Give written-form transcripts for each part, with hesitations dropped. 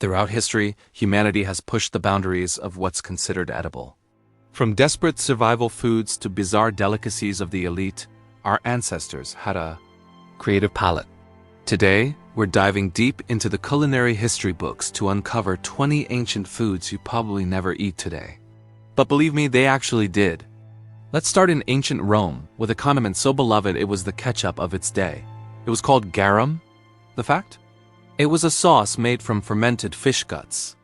Throughout history, humanity has pushed the boundaries of what's considered edible. From desperate survival foods to bizarre delicacies of the elite, our ancestors had a creative palate. Today, we're diving deep into the culinary history books to uncover 20 ancient foods you probably never eat today. But believe me, they actually did. Let's start in ancient Rome, with a condiment so beloved it was the ketchup of its day. It was called garum. The fact? It was a sauce made from fermented fish guts.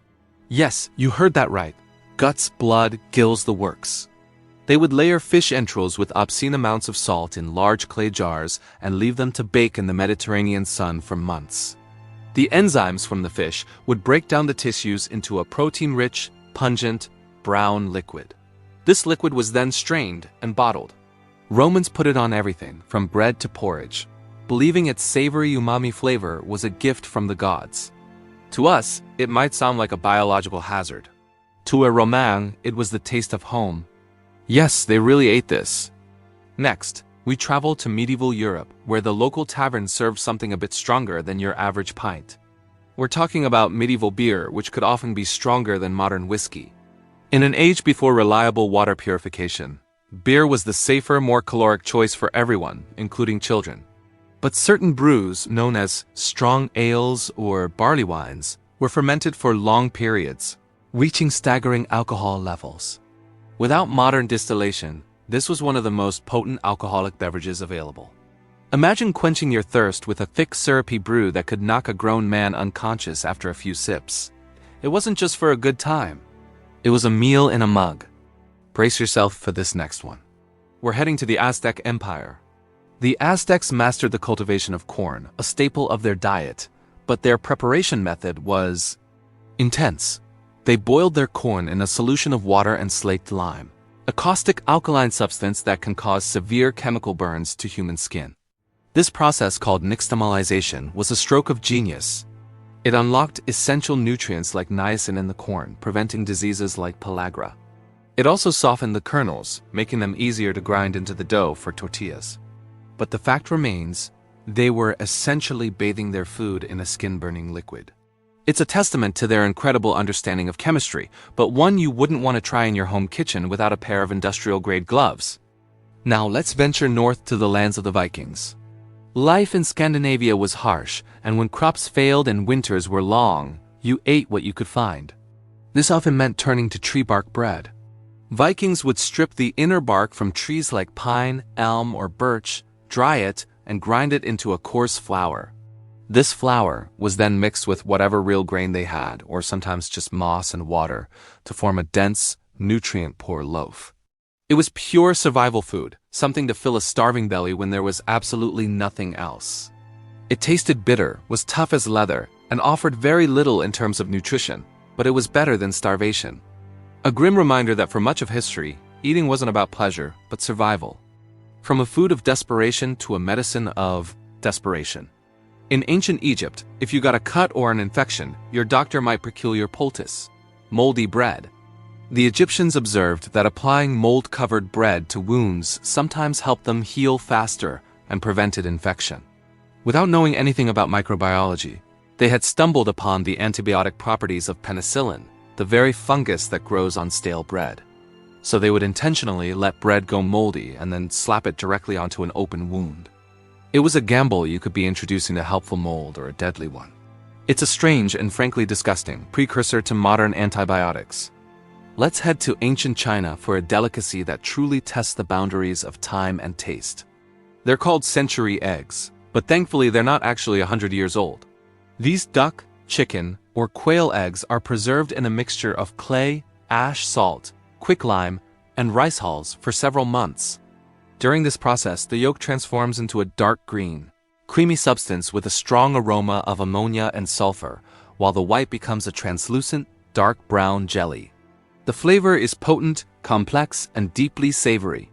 Yes, you heard that right. Guts, blood, gills, the works. They would layer fish entrails with obscene amounts of salt in large clay jars and leave them to bake in the Mediterranean sun for months. The enzymes from the fish would break down the tissues into a protein-rich, pungent, brown liquid. This liquid was then strained and bottled. Romans put it on everything, from bread to porridge, believing its savory umami flavor was a gift from the gods. To us, it might sound like a biological hazard. To a Roman, it was the taste of home. Yes, they really ate this. Next, we travel to medieval Europe, where the local tavern served something a bit stronger than your average pint. We're talking about medieval beer, which could often be stronger than modern whiskey. In an age before reliable water purification, beer was the safer, more caloric choice for everyone, including children. But certain brews, known as strong ales or barley wines, were fermented for long periods, reaching staggering alcohol levels. Without modern distillation, this was one of the most potent alcoholic beverages available. Imagine quenching your thirst with a thick, syrupy brew that could knock a grown man unconscious after a few sips. It wasn't just for a good time. It was a meal in a mug. Brace yourself for this next one. We're heading to the Aztec Empire. The Aztecs mastered the cultivation of corn, a staple of their diet, but their preparation method was intense. They boiled their corn in a solution of water and slaked lime, a caustic alkaline substance that can cause severe chemical burns to human skin. This process, called nixtamalization, was a stroke of genius. It unlocked essential nutrients like niacin in the corn, preventing diseases like pellagra. It also softened the kernels, making them easier to grind into the dough for tortillas. But the fact remains, they were essentially bathing their food in a skin-burning liquid. It's a testament to their incredible understanding of chemistry, but one you wouldn't want to try in your home kitchen without a pair of industrial-grade gloves. Now let's venture north to the lands of the Vikings. Life in Scandinavia was harsh, and when crops failed and winters were long, you ate what you could find. This often meant turning to tree bark bread. Vikings would strip the inner bark from trees like pine, elm, or birch, dry it, and grind it into a coarse flour. This flour was then mixed with whatever real grain they had, or sometimes just moss and water, to form a dense, nutrient-poor loaf. It was pure survival food, something to fill a starving belly when there was absolutely nothing else. It tasted bitter, was tough as leather, and offered very little in terms of nutrition, but it was better than starvation. A grim reminder that for much of history, eating wasn't about pleasure, but survival. From a food of desperation to a medicine of desperation. In ancient Egypt, if you got a cut or an infection, your doctor might procure your poultice, moldy bread. The Egyptians observed that applying mold-covered bread to wounds sometimes helped them heal faster and prevented infection. Without knowing anything about microbiology, they had stumbled upon the antibiotic properties of penicillin, the very fungus that grows on stale bread. So they would intentionally let bread go moldy and then slap it directly onto an open wound. It was a gamble you could be introducing a helpful mold or a deadly one. It's a strange and frankly disgusting precursor to modern antibiotics. Let's head to ancient China for a delicacy that truly tests the boundaries of time and taste. They're called century eggs, but thankfully they're not actually 100 years old. These duck, chicken, or quail eggs are preserved in a mixture of clay, ash salt, quicklime, and rice hulls for several months. During this process, the yolk transforms into a dark green, creamy substance with a strong aroma of ammonia and sulfur, while the white becomes a translucent, dark brown jelly. The flavor is potent, complex, and deeply savory.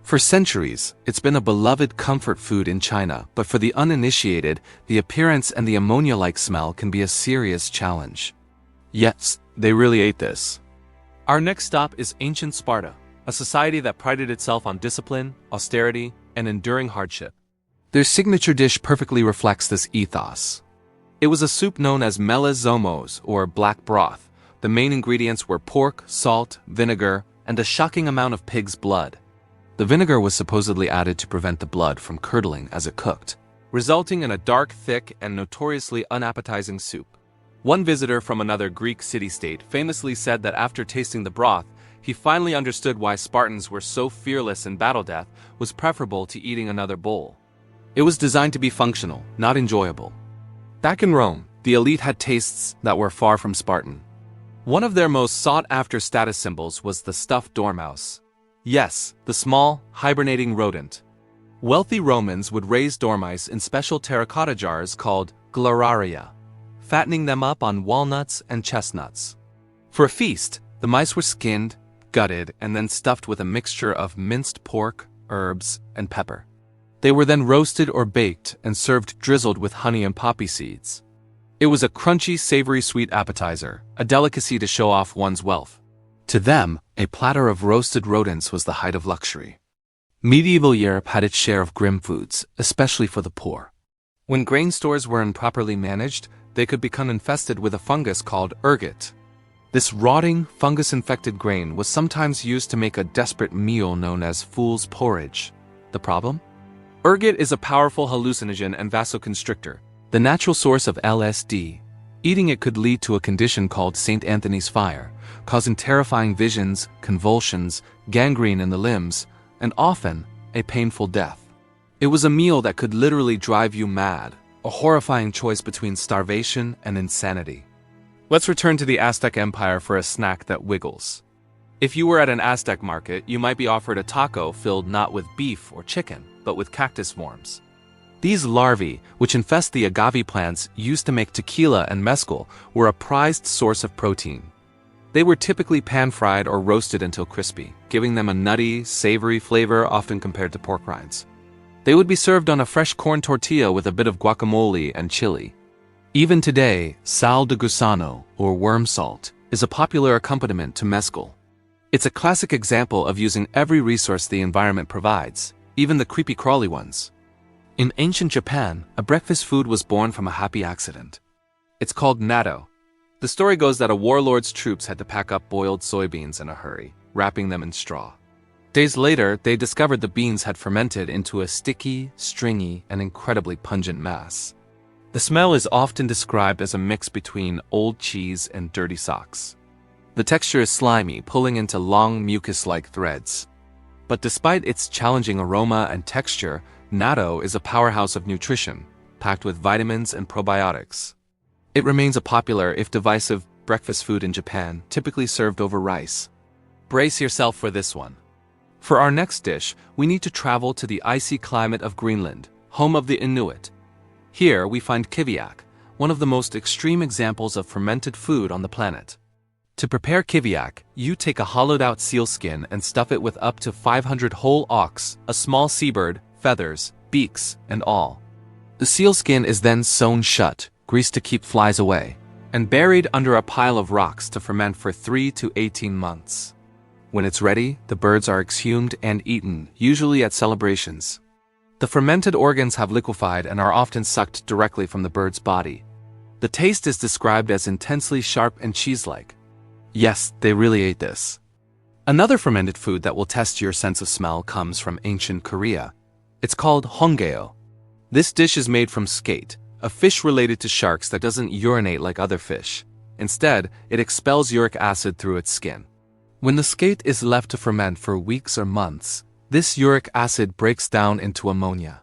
For centuries, it's been a beloved comfort food in China, but for the uninitiated, the appearance and the ammonia-like smell can be a serious challenge. Yes, they really ate this. Our next stop is ancient Sparta, a society that prided itself on discipline, austerity, and enduring hardship. Their signature dish perfectly reflects this ethos. It was a soup known as melezomos, or black broth. The main ingredients were pork, salt, vinegar, and a shocking amount of pig's blood. The vinegar was supposedly added to prevent the blood from curdling as it cooked, resulting in a dark, thick, and notoriously unappetizing soup. One visitor from another Greek city-state famously said that after tasting the broth, he finally understood why Spartans were so fearless in battle. Death was preferable to eating another bowl. It was designed to be functional, not enjoyable. Back in Rome, the elite had tastes that were far from Spartan. One of their most sought-after status symbols was the stuffed dormouse. Yes, the small, hibernating rodent. Wealthy Romans would raise dormice in special terracotta jars called glararia, fattening them up on walnuts and chestnuts. For a feast, the mice were skinned, gutted, and then stuffed with a mixture of minced pork, herbs, and pepper. They were then roasted or baked and served drizzled with honey and poppy seeds. It was a crunchy, savory sweet appetizer, a delicacy to show off one's wealth. To them, a platter of roasted rodents was the height of luxury. Medieval Europe had its share of grim foods, especially for the poor. When grain stores were improperly managed, they could become infested with a fungus called ergot. This rotting, fungus-infected grain was sometimes used to make a desperate meal known as fool's porridge. The problem? Ergot is a powerful hallucinogen and vasoconstrictor, the natural source of LSD. Eating it could lead to a condition called St. Anthony's fire, causing terrifying visions, convulsions, gangrene in the limbs, and often a painful death. It was a meal that could literally drive you mad, a horrifying choice between starvation and insanity. Let's return to the Aztec Empire for a snack that wiggles. If you were at an Aztec market, you might be offered a taco filled not with beef or chicken, but with cactus worms. These larvae, which infest the agave plants used to make tequila and mezcal, were a prized source of protein. They were typically pan-fried or roasted until crispy, giving them a nutty, savory flavor often compared to pork rinds. They would be served on a fresh corn tortilla with a bit of guacamole and chili. Even today, sal de gusano, or worm salt, is a popular accompaniment to mezcal. It's a classic example of using every resource the environment provides, even the creepy-crawly ones. In ancient Japan, a breakfast food was born from a happy accident. It's called natto. The story goes that a warlord's troops had to pack up boiled soybeans in a hurry, wrapping them in straw. Days later, they discovered the beans had fermented into a sticky, stringy, and incredibly pungent mass. The smell is often described as a mix between old cheese and dirty socks. The texture is slimy, pulling into long mucus-like threads. But despite its challenging aroma and texture, natto is a powerhouse of nutrition, packed with vitamins and probiotics. It remains a popular, if divisive, breakfast food in Japan, typically served over rice. Brace yourself for this one. For our next dish, we need to travel to the icy climate of Greenland, home of the Inuit. Here we find kiviak, one of the most extreme examples of fermented food on the planet. To prepare kiviak, you take a hollowed-out seal skin and stuff it with up to 500 whole auks, a small seabird, feathers, beaks, and all. The seal skin is then sewn shut, greased to keep flies away, and buried under a pile of rocks to ferment for 3 to 18 months. When it's ready, the birds are exhumed and eaten, usually at celebrations. The fermented organs have liquefied and are often sucked directly from the bird's body. The taste is described as intensely sharp and cheese-like. Yes, they really ate this. Another fermented food that will test your sense of smell comes from ancient Korea. It's called honggeo. This dish is made from skate, a fish related to sharks that doesn't urinate like other fish. Instead, it expels uric acid through its skin. When the skate is left to ferment for weeks or months, this uric acid breaks down into ammonia.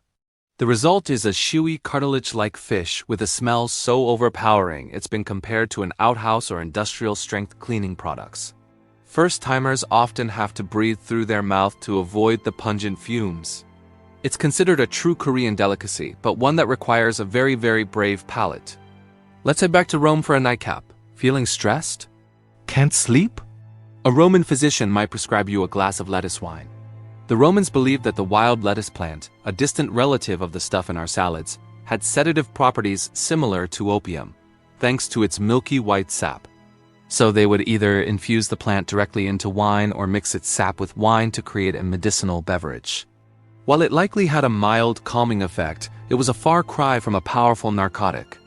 The result is a chewy, cartilage-like fish with a smell so overpowering it's been compared to an outhouse or industrial-strength cleaning products. First-timers often have to breathe through their mouth to avoid the pungent fumes. It's considered a true Korean delicacy, but one that requires a very, very brave palate. Let's head back to Rome for a nightcap. Feeling stressed? Can't sleep? A Roman physician might prescribe you a glass of lettuce wine. The Romans believed that the wild lettuce plant, a distant relative of the stuff in our salads, had sedative properties similar to opium, thanks to its milky white sap. So they would either infuse the plant directly into wine or mix its sap with wine to create a medicinal beverage. While it likely had a mild calming effect, it was a far cry from a powerful narcotic.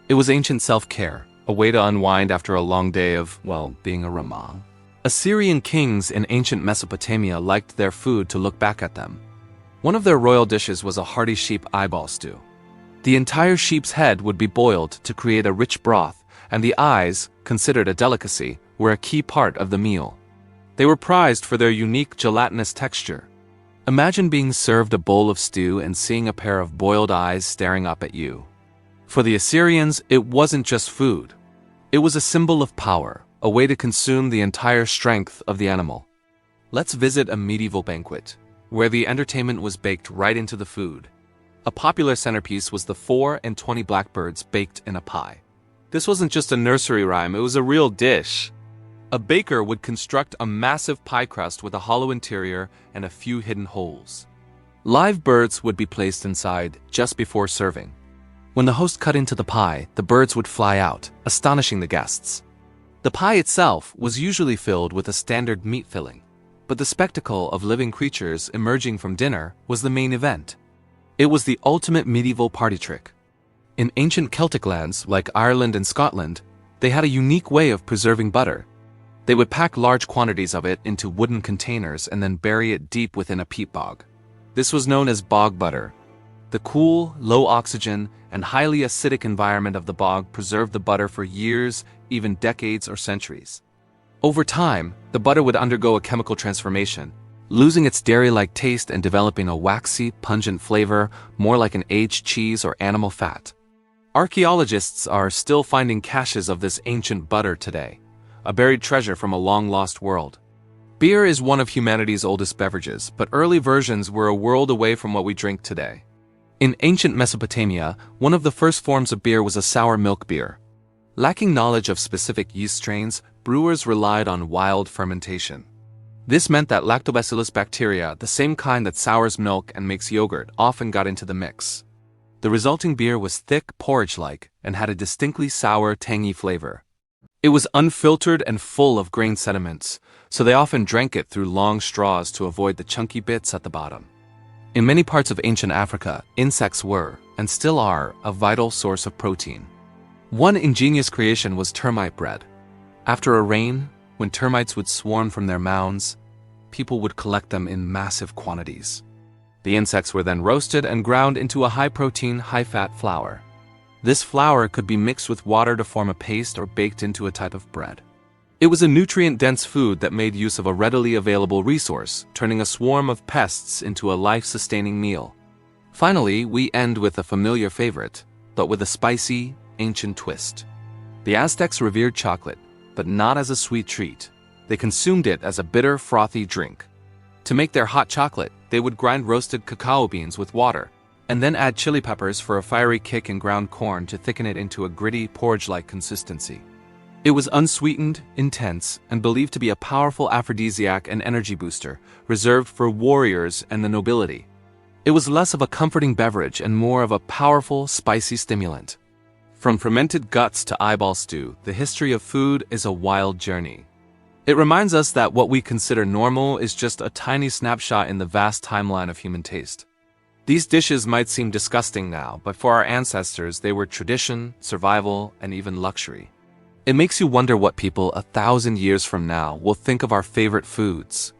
It was ancient self-care, a way to unwind after a long day of, well, being a Ramah. Assyrian kings in ancient Mesopotamia liked their food to look back at them. One of their royal dishes was a hearty sheep eyeball stew. The entire sheep's head would be boiled to create a rich broth, and the eyes, considered a delicacy, were a key part of the meal. They were prized for their unique gelatinous texture. Imagine being served a bowl of stew and seeing a pair of boiled eyes staring up at you. For the Assyrians, it wasn't just food. It was a symbol of power, a way to consume the entire strength of the animal. Let's visit a medieval banquet, where the entertainment was baked right into the food. A popular centerpiece was the 4 and 20 blackbirds baked in a pie. This wasn't just a nursery rhyme, it was a real dish. A baker would construct a massive pie crust with a hollow interior and a few hidden holes. Live birds would be placed inside just before serving. When the host cut into the pie, the birds would fly out, astonishing the guests. The pie itself was usually filled with a standard meat filling, but the spectacle of living creatures emerging from dinner was the main event. It was the ultimate medieval party trick. In ancient Celtic lands like Ireland and Scotland, they had a unique way of preserving butter. They would pack large quantities of it into wooden containers and then bury it deep within a peat bog. This was known as bog butter. The cool, low oxygen, and highly acidic environment of the bog preserved the butter for years, even decades or centuries. Over time, the butter would undergo a chemical transformation, losing its dairy-like taste and developing a waxy, pungent flavor more like an aged cheese or animal fat. Archaeologists are still finding caches of this ancient butter today, a buried treasure from a long-lost world. Beer is one of humanity's oldest beverages, but early versions were a world away from what we drink today. In ancient Mesopotamia, one of the first forms of beer was a sour milk beer. Lacking knowledge of specific yeast strains, brewers relied on wild fermentation. This meant that lactobacillus bacteria, the same kind that sours milk and makes yogurt, often got into the mix. The resulting beer was thick, porridge-like, and had a distinctly sour, tangy flavor. It was unfiltered and full of grain sediments, so they often drank it through long straws to avoid the chunky bits at the bottom. In many parts of ancient Africa, insects were, and still are, a vital source of protein. One ingenious creation was termite bread. After a rain, when termites would swarm from their mounds, people would collect them in massive quantities. The insects were then roasted and ground into a high-protein, high-fat flour. This flour could be mixed with water to form a paste or baked into a type of bread. It was a nutrient-dense food that made use of a readily available resource, turning a swarm of pests into a life-sustaining meal. Finally, we end with a familiar favorite, but with a spicy, ancient twist. The Aztecs revered chocolate, but not as a sweet treat. They consumed it as a bitter, frothy drink. To make their hot chocolate, they would grind roasted cacao beans with water, and then add chili peppers for a fiery kick and ground corn to thicken it into a gritty, porridge-like consistency. It was unsweetened, intense, and believed to be a powerful aphrodisiac and energy booster, reserved for warriors and the nobility. It was less of a comforting beverage and more of a powerful, spicy stimulant. From fermented guts to eyeball stew, the history of food is a wild journey. It reminds us that what we consider normal is just a tiny snapshot in the vast timeline of human taste. These dishes might seem disgusting now, but for our ancestors, they were tradition, survival, and even luxury. It makes you wonder what people 1,000 years from now will think of our favorite foods.